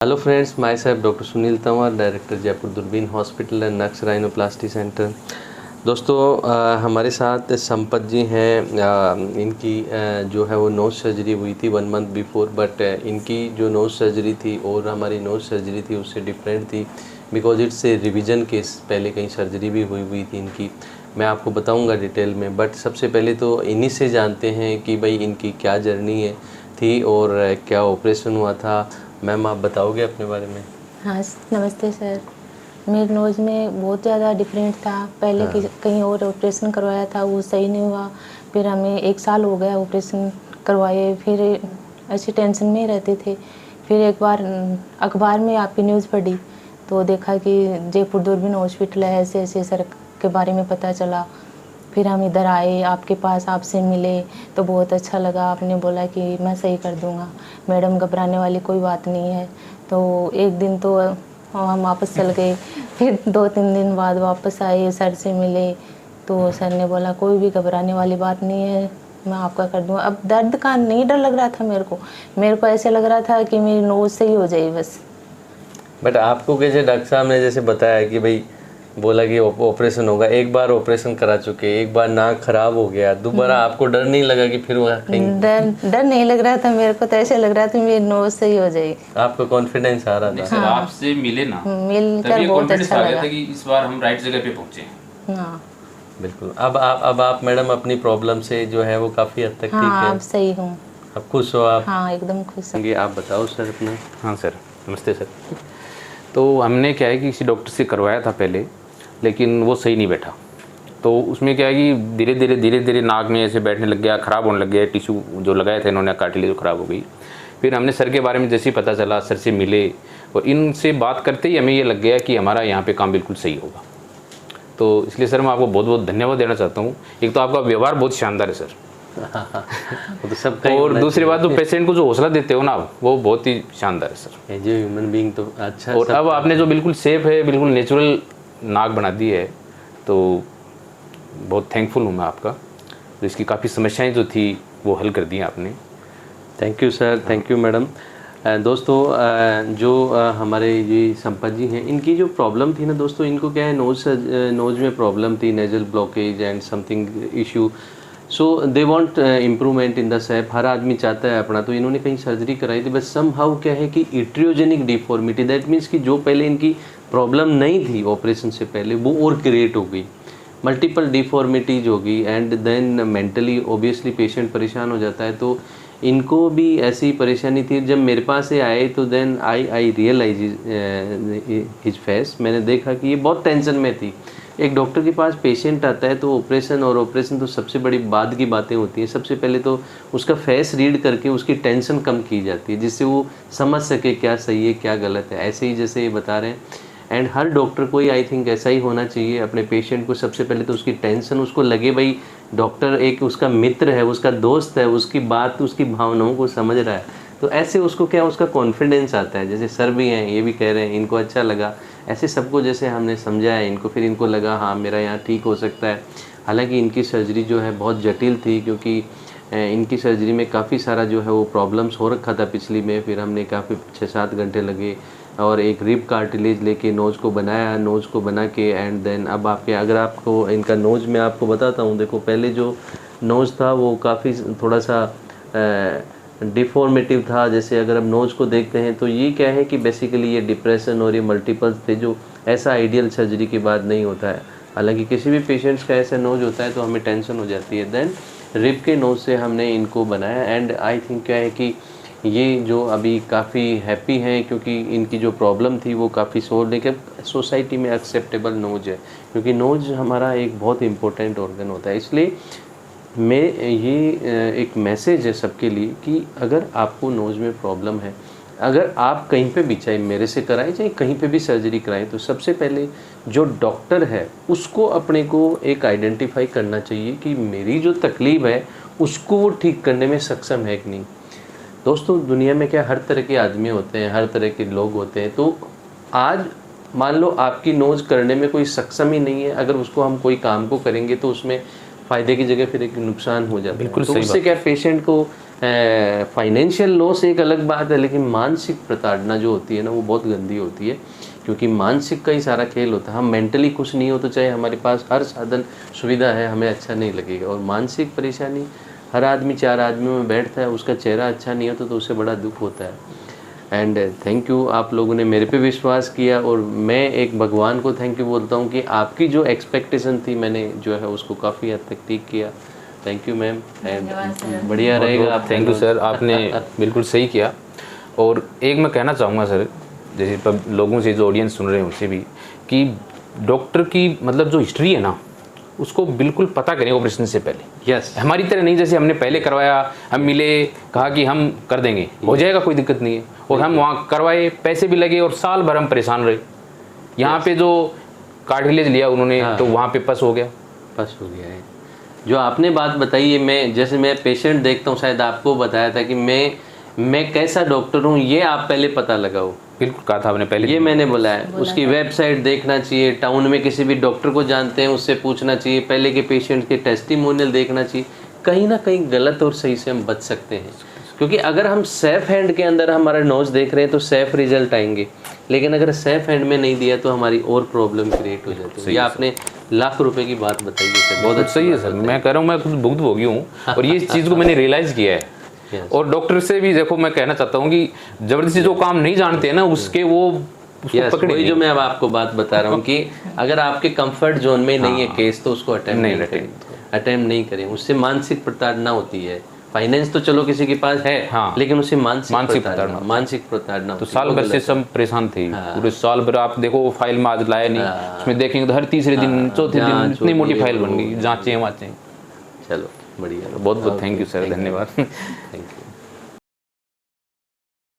Hello friends, myself doctor Sunil Tanwar, director Jaipur Doorbeen hospital and नक्स rhinoplasty centre. दोस्तों हमारे साथ संपत जी हैं। इनकी जो है वो नोज़ सर्जरी हुई थी 1 मंथ बिफोर, बट इनकी जो नोज़ सर्जरी थी और हमारी नोज़ सर्जरी थी उससे डिफरेंट थी, because it's a revision case. पहले कहीं सर्जरी भी हुई थी इनकी, मैं आपको बताऊंगा डिटेल में। बट सबसे पहले तो इन्हीं से जानते हैं कि भाई इनकी क्या जर्नी है थी और क्या ऑपरेशन हुआ था। मैम आप बताओगे अपने बारे में? हाँ नमस्ते सर। मेरे नोज़ में बहुत ज़्यादा डिफरेंट था। पहले कहीं और ऑपरेशन करवाया था, वो सही नहीं हुआ। फिर हमें 1 साल हो गया ऑपरेशन करवाए, फिर ऐसी टेंशन में ही रहते थे। फिर एक बार अखबार में आपकी न्यूज़ पढ़ी तो देखा कि जयपुर दूरबीन हॉस्पिटल है, ऐसे ऐसे सर के बारे में पता चला। फिर हम इधर आए, आपके पास आपसे मिले तो बहुत अच्छा लगा। आपने बोला कि मैं सही कर दूंगा मैडम, घबराने वाली कोई बात नहीं है। तो एक दिन तो हम वापस चल गए, फिर 2-3 दिन बाद वापस आए, सर से मिले तो सर ने बोला कोई भी घबराने वाली बात नहीं है, मैं आपका कर दूंगा। अब दर्द का नहीं डर लग रहा था मेरे को ऐसे लग रहा था कि मेरी नोज़ सही हो जाए बस। बट आपको कैसे डॉक्टर साहब ने जैसे बताया कि भाई बोला कि ऑपरेशन होगा, एक बार ऑपरेशन करा चुके, एक बार नाक खराब हो गया, दोबारा आपको डर नहीं लगा कि फिर वह कहीं? डर नहीं लग रहा था मेरे को, तो ऐसे लग रहा था मेरी नोज़ सही हो जाएगी। आपको कॉन्फिडेंस आ रहा था? सर आपसे मिले ना, मिलकर बहुत अच्छा लगा कि इस बार हम राइट जगह पे पहुंचे। हाँ बिल्कुल। अब आप मैडम अपनी प्रॉब्लम से जो है वो काफ़ी हद तक ठीक है? हाँ अब सही हूँ। अब खुश हो आप? हाँ एकदम खुश हूँ। आप बताओ सर अपना। हाँ सर नमस्ते सर। तो हमने क्या है कि किसी डॉक्टर से करवाया था पहले, लेकिन वो सही नहीं बैठा। तो उसमें क्या है कि धीरे धीरे नाक में ऐसे बैठने लग गया, ख़राब होने लग गया। टिश्यू जो लगाए थे इन्होंने, कार्टिलेज ख़राब हो गई। फिर हमने सर के बारे में जैसे ही पता चला, सर से मिले और इनसे बात करते ही हमें ये लग गया कि हमारा यहाँ पे काम बिल्कुल सही होगा। तो इसलिए सर मैं आपको बहुत बहुत धन्यवाद देना चाहता हूँ। एक तो आपका व्यवहार बहुत शानदार है सर, तो सबका और दूसरी बात तो पेशेंट को जो हौसला देते हो ना, वो बहुत ही शानदार है sir. As a human being तो अच्छा। और अब आपने जो बिल्कुल सेफ है, बिल्कुल नेचुरल नाक बना दी है, तो बहुत थैंकफुल हूँ मैं आपका। तो इसकी काफ़ी समस्याएं जो थी वो हल कर दी आपने। Thank you sir, thank you madam. दोस्तों जो हमारे ये संपत जी हैं, इनकी जो प्रॉब्लम थी ना दोस्तों, इनको क्या है नोज़ में प्रॉब्लम थी, nasal blockage and something issue. So they want improvement in the shape. हर आदमी चाहता है अपना, तो इन्होंने कहीं सर्जरी कराई थी, बट सम हाउ क्या है कि इट्रियोजेनिक डिफॉर्मिटी, दैट मीन्स कि जो पहले इनकी प्रॉब्लम नहीं थी ऑपरेशन से पहले, वो और क्रिएट हो गई, मल्टीपल डिफॉर्मिटीज होगी, and then mentally obviously patient परेशान हो जाता है। तो इनको भी ऐसी परेशानी थी। जब मेरे पास से आए तो then I realise his face. मैंने देखा कि ये बहुत टेंशन में थी। एक डॉक्टर के पास पेशेंट आता है तो ऑपरेशन तो सबसे बड़ी बाद की बातें होती हैं। सबसे पहले तो उसका फेस रीड करके उसकी टेंशन कम की जाती है, जिससे वो समझ सके क्या सही है क्या गलत है। ऐसे ही जैसे ये बता रहे हैं, एंड हर डॉक्टर को ही आई थिंक ऐसा ही होना चाहिए। अपने पेशेंट को सबसे पहले तो उसकी टेंशन, उसको लगे भाई डॉक्टर एक उसका मित्र है, उसका दोस्त है, उसकी बात उसकी भावनाओं को समझ रहा है। तो ऐसे उसको क्या, उसका कॉन्फिडेंस आता है। जैसे सर भी हैं, ये भी कह रहे हैं इनको अच्छा लगा। ऐसे सबको जैसे हमने समझाया इनको, फिर इनको लगा हाँ मेरा यहाँ ठीक हो सकता है। हालांकि इनकी सर्जरी जो है बहुत जटिल थी, क्योंकि इनकी सर्जरी में काफ़ी सारा जो है वो प्रॉब्लम्स हो रखा था पिछली में। फिर हमने काफ़ी 6-7 घंटे लगे और एक रिब कार्टिलेज लेके नोज़ को बनाया, नोज़ को बना के एंड देन अब आपके, अगर आपको इनका नोज़ में आपको बताता हूँ, देखो पहले जो नोज़ था वो काफ़ी थोड़ा सा डिफॉर्मेटिव था। जैसे अगर हम नोज़ को देखते हैं तो ये क्या है कि बेसिकली ये डिप्रेशन और ये मल्टीपल्स थे, जो ऐसा आइडियल सर्जरी के बाद नहीं होता है। हालांकि किसी भी पेशेंट्स का ऐसा नोज़ होता है तो हमें टेंशन हो जाती है। देन रिब के नोज़ से हमने इनको बनाया, एंड आई थिंक क्या है कि ये जो अभी काफ़ी हैप्पी हैं, क्योंकि इनकी जो प्रॉब्लम थी वो काफ़ी सोल्व, लेकिन सोसाइटी में एक्सेप्टेबल नोज़ है, क्योंकि नोज़ हमारा एक बहुत इंपॉर्टेंट ऑर्गन होता है। इसलिए मैं ये एक मैसेज है सबके लिए कि अगर आपको नोज़ में प्रॉब्लम है, अगर आप कहीं पे भी, चाहे मेरे से कराएं चाहे कहीं पे भी सर्जरी कराएं, तो सबसे पहले जो डॉक्टर है उसको अपने को एक आइडेंटिफाई करना चाहिए कि मेरी जो तकलीफ़ है उसको वो ठीक करने में सक्षम है कि नहीं। दोस्तों दुनिया में क्या हर तरह के आदमी होते हैं, हर तरह के लोग होते हैं। तो आज मान लो आपकी नोज़ करने में कोई सक्षम ही नहीं है, अगर उसको हम कोई काम को करेंगे तो उसमें फ़ायदे की जगह फिर एक नुकसान हो जाता है। तो उससे क्या पेशेंट को फाइनेंशियल लॉस एक अलग बात है, लेकिन मानसिक प्रताड़ना जो होती है ना वो बहुत गंदी होती है, क्योंकि मानसिक का ही सारा खेल होता है। हम मेंटली खुश नहीं हो तो चाहे हमारे पास हर साधन सुविधा है, हमें अच्छा नहीं लगेगा। और मानसिक परेशानी, हर आदमी 4 आदमियों में बैठता है, उसका चेहरा अच्छा नहीं होता तो उसे बड़ा दुख होता है। एंड थैंक यू, आप लोगों ने मेरे पे विश्वास किया, और मैं एक भगवान को थैंक यू बोलता हूँ कि आपकी जो एक्सपेक्टेशन थी मैंने जो है उसको काफ़ी हद तक ठीक किया। थैंक यू मैम, एंड बढ़िया रहेगा। आप थैंक यू सर, आपने बिल्कुल सही किया। और एक मैं कहना चाहूँगा सर, जैसे लोगों से जो ऑडियंस सुन रहे हैं उनसे भी, कि डॉक्टर की मतलब जो हिस्ट्री है ना उसको बिल्कुल पता करें ऑपरेशन से पहले। यस, हमारी तरह नहीं, जैसे हमने पहले करवाया, हम मिले, कहा कि हम कर देंगे, हो जाएगा, कोई दिक्कत नहीं है, और हम वहाँ करवाए, पैसे भी लगे और साल भर हम परेशान रहे। यहाँ पे जो कार्टिलेज लिया उन्होंने तो वहाँ पे पस हो गया। बस हो गया है। जो आपने बात बताई है, मैं जैसे मैं पेशेंट देखता हूँ, शायद आपको बताया था कि मैं कैसा डॉक्टर हूँ, ये आप पहले पता लगाओ। बिल्कुल कहा था आपने पहले, ये मैंने बोला है। उसकी वेबसाइट देखना चाहिए, टाउन में किसी भी डॉक्टर को जानते हैं उससे पूछना चाहिए, पहले के पेशेंट के टेस्टिमोनियल देखना चाहिए। कहीं ना कहीं गलत और सही से हम बच सकते हैं, क्योंकि अगर हम सेफ हैंड के अंदर हमारा नोज देख रहे हैं तो सेफ रिजल्ट आएंगे, लेकिन अगर सेफ हैंड में नहीं दिया तो हमारी और प्रॉब्लम क्रिएट हो जाती है। ये आपने लाख रुपए की बात बताई है सर, बहुत अच्छा सही है सर। मैं कह रहा हूँ, मैं खुद भुक्तभोगी हूँ और ये चीज़ को मैंने रियलाइज़ किया है। और डॉक्टर से भी देखो, मैं कहना चाहता हूँ कि जबरदस्ती जो काम नहीं जानते हैं ना उसके वो यस, वही जो मैं अब आपको बात बता रहा हूँ कि अगर आपके कंफर्ट जोन में नहीं है केस तो उसको अटेम्प्ट नहीं करें। उससे मानसिक प्रताड़ना होती है। फाइनेंस तो चलो किसी के पास है, लेकिन उससे मानसिक प्रताड़ना तो साल भर से सब परेशान थे। पूरे साल भर आप देखो, फाइल में आज लाया नहीं, उसमें देखेंगे तो हर तीसरे दिन चौथे दिन इतनी मोटी फाइल बन गई, जांचें वाचें। चलो बढ़िया, बहुत बहुत थैंक यू सर, धन्यवाद। Thank you.